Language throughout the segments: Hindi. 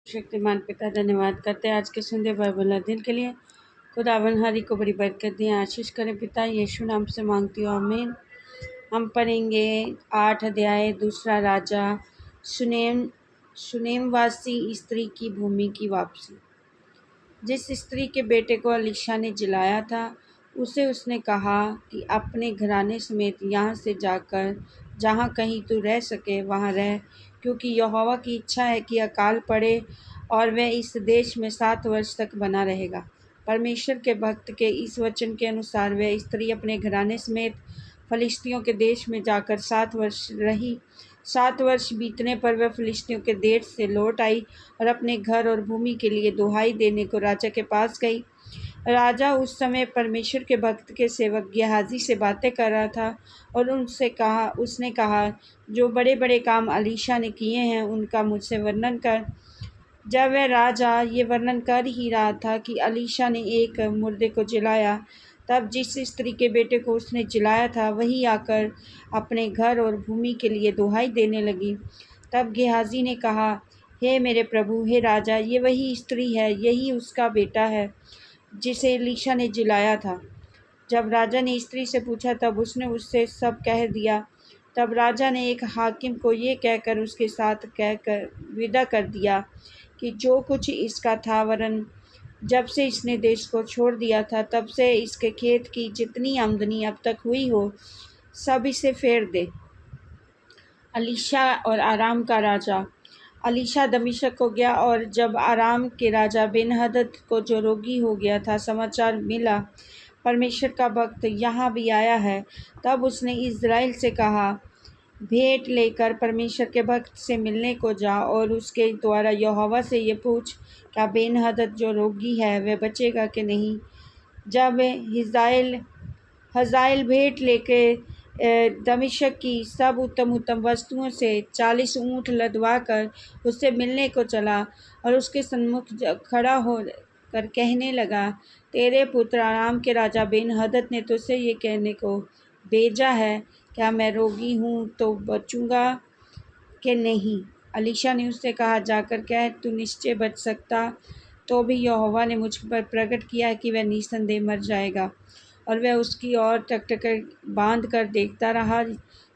शक्तिमान पिता धन्यवाद करते हैं आज के सुंदर बाइबल अध्ययन के लिए। खुदावन हरी को बड़ी बरकत दें, आशीष करें। पिता यीशु नाम से मांगती हूँ, आमीन। हम पढ़ेंगे 8 अध्याय दूसरा राजा। सुनेमवासी स्त्री की भूमि की वापसी। जिस स्त्री के बेटे को अलीशा ने जिलाया था, उसे उसने कहा कि अपने घराने समेत यहाँ से जाकर जहाँ कहीं तू रह सके वहाँ रह, क्योंकि यहोवा की इच्छा है कि अकाल पड़े और वह इस देश में 7 वर्ष तक बना रहेगा। परमेश्वर के भक्त के इस वचन के अनुसार वह स्त्री अपने घराने समेत फलिश्तियों के देश में जाकर 7 वर्ष रही। 7 वर्ष बीतने पर वह फलिश्तियों के देश से लौट आई और अपने घर और भूमि के लिए दुहाई देने को राजा के पास गई। राजा उस समय परमेश्वर के भक्त के सेवक गेहाजी से बातें कर रहा था और उसने कहा, जो बड़े बड़े काम अलीशा ने किए हैं उनका मुझसे वर्णन कर। जब वह राजा ये वर्णन कर ही रहा था कि अलीशा ने एक मुर्दे को जिलाया, तब जिस स्त्री के बेटे को उसने जिलाया था वही आकर अपने घर और भूमि के लिए दुहाई देने लगी। तब गेहाजी ने कहा, हे मेरे प्रभु, हे राजा, ये वही स्त्री है, यही उसका बेटा है जिसे अलीशा ने जिलाया था। जब राजा ने स्त्री से पूछा तब उसने उससे सब कह दिया। तब राजा ने एक हाकिम को ये कहकर उसके साथ कहकर विदा कर दिया कि जो कुछ इसका था, वरन जब से इसने देश को छोड़ दिया था तब से इसके खेत की जितनी आमदनी अब तक हुई हो, सब इसे फेर दे। अलीशा और आराम का राजा। अलीशा दमिश्क को गया और जब आराम के राजा बेनहदद को जो रोगी हो गया था समाचार मिला, परमेश्वर का भक्त यहाँ भी आया है, तब उसने इज़राइल से कहा, भेंट लेकर परमेश्वर के भक्त से मिलने को जा और उसके द्वारा यहोवा से ये पूछ, क्या बेनहदद जो रोगी है वह बचेगा कि नहीं। जब हजाएल भेंट लेके दमिश्क की सब उत्तम उत्तम वस्तुओं से 40 ऊँट लदवा कर उससे मिलने को चला और उसके सम्मुख खड़ा हो कर कहने लगा, तेरे पुत्र आराम के राजा बेनहदद ने तुझसे ये कहने को भेजा है, क्या मैं रोगी हूँ तो बचूंगा कि नहीं। अलीशा ने उससे कहा, जाकर कह, तू निश्चय बच सकता, तो भी यहोवा ने मुझ पर प्रकट किया कि वह निसंदेह मर जाएगा। और वह उसकी ओर टकटकी बांध कर देखता रहा,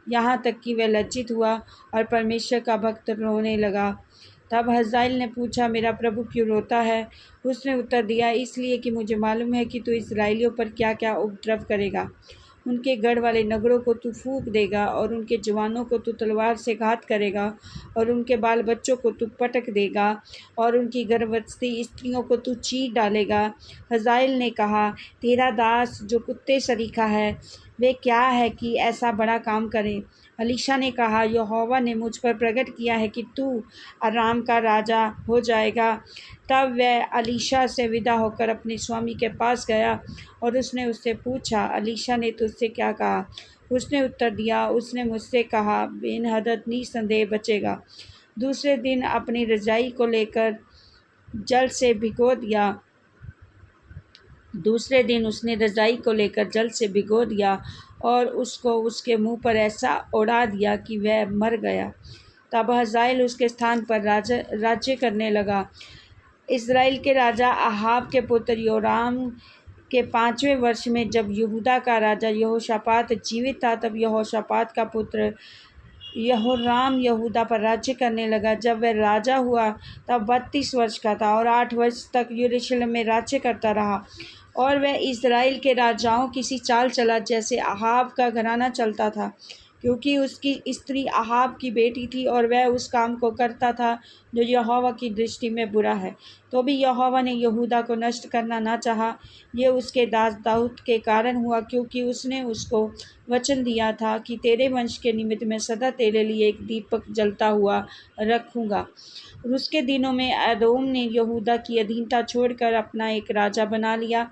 यहाँ तक कि वह लज्जित हुआ और परमेश्वर का भक्त रोने लगा। तब हजाएल ने पूछा, मेरा प्रभु क्यों रोता है। उसने उत्तर दिया, इसलिए कि मुझे मालूम है कि तू इस्राएलियों पर क्या क्या उपद्रव करेगा। उनके गढ़ वाले नगरों को तू फूंक देगा और उनके जवानों को तू तलवार से घात करेगा और उनके बाल बच्चों को तू पटक देगा और उनकी गर्भवती स्त्रियों को तू चीर डालेगा। हजाएल ने कहा, तेरा दास जो कुत्ते सरीखा है, वे क्या है कि ऐसा बड़ा काम करे। अलीशा ने कहा, यहोवा ने मुझ पर प्रकट किया है कि तू अराम का राजा हो जाएगा। तब वह अलीशा से विदा होकर अपने स्वामी के पास गया और उसने उससे पूछा, अलीशा ने तुझसे क्या कहा। उसने उत्तर दिया, उसने मुझसे कहा, बेनहदद निसंदेह बचेगा। दूसरे दिन अपनी रजाई को लेकर जल से भिगो दिया। दूसरे दिन उसने रजाई को लेकर जल से भिगो दिया और उसको उसके मुंह पर ऐसा उड़ा दिया कि वह मर गया। तब हजाएल उसके स्थान पर राज्य करने लगा। इज़राइल के राजा अहाब के पुत्र योराम के 5वें वर्ष में जब यहूदा का राजा यहोशापात जीवित था, तब यहोशापात का पुत्र यहोराम यहूदा पर राज्य करने लगा। जब वह राजा हुआ तब 32 वर्ष का था और 8 वर्ष तक यरूशलेम में राज्य करता रहा। और वह इज़राइल के राजाओं की सी चाल चला जैसे अहाब का घराना चलता था, क्योंकि उसकी स्त्री अहाब की बेटी थी और वह उस काम को करता था जो यहोवा की दृष्टि में बुरा है। तो भी यहोवा ने यहूदा को नष्ट करना ना चाहा। ये उसके दास दाऊद के कारण हुआ, क्योंकि उसने उसको वचन दिया था कि तेरे वंश के निमित्त मैं सदा तेरे लिए एक दीपक जलता हुआ रखूँगा। और उसके दिनों में एदोम ने यहूदा की अधीनता छोड़कर अपना एक राजा बना लिया।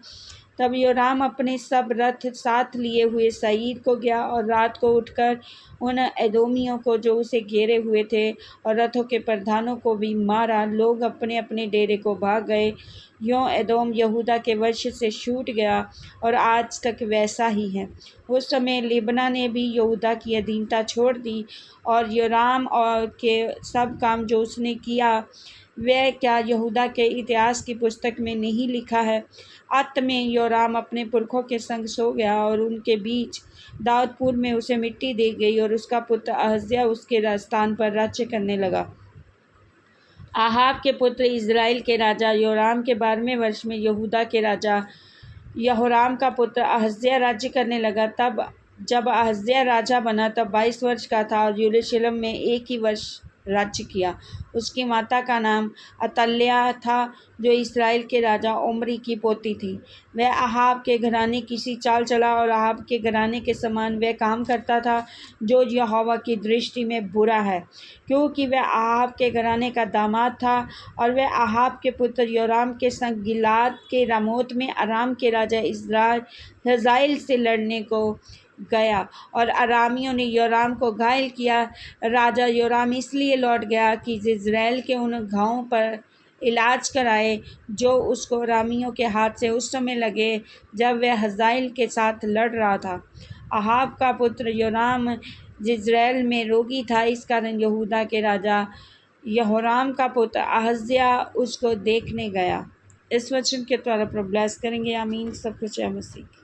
तब योराम अपने सब रथ साथ लिए हुए सईर को गया और रात को उठकर उन एदोमियों को जो उसे घेरे हुए थे और रथों के प्रधानों को भी मारा। लोग अपने अपने डेरे को भाग गए। यों एदोम यहूदा के वश से छूट गया और आज तक वैसा ही है। उस समय लिब्ना ने भी यहूदा की अधीनता छोड़ दी और योराम और के सब काम जो उसने किया वह क्या यहूदा के इतिहास की पुस्तक में नहीं लिखा है? अंत में योराम अपने पुरखों के संग सो गया और उनके बीच दाऊदपुर में उसे मिट्टी दी गई और उसका पुत्र अहज्याह उसके स्थान पर राज्य करने लगा। आहाब के पुत्र इज़राइल के राजा योराम के 12वें वर्ष में यहूदा के राजा यहोराम का पुत्र अहज्याह राज्य करने लगा। तब जब अहज्याह राजा बना तब 22 वर्ष का था और यरूशलेम में 1 ही वर्ष राज्य किया। उसकी माता का नाम अतल्याह था, जो इस्राएल के राजा ओम्री की पोती थी। वह अहाब के घराने की सी चाल चला और अहाब के घराने के समान वह काम करता था जो यहोवा की दृष्टि में बुरा है, क्योंकि वह अहाब के घराने का दामाद था। और वह अहाब के पुत्र योराम के संग गिलाद के रामोत में अराम के राजा हजाएल से लड़ने को गया और अरामियों ने योराम को घायल किया। राजा योराम इसलिए लौट गया कि इज़राइल के उन घावों पर इलाज कराए जो उसको अरामियों के हाथ से उस समय लगे जब वह हजाएल के साथ लड़ रहा था। अहाब का पुत्र योराम इज़राइल में रोगी था, इस कारण यहूदा के राजा यहोराम का पुत्र अहज्याह उसको देखने गया। इस वचन के द्वारा प्रभु ब्लेस करेंगे। आमीन। सब कुछ है मसीह।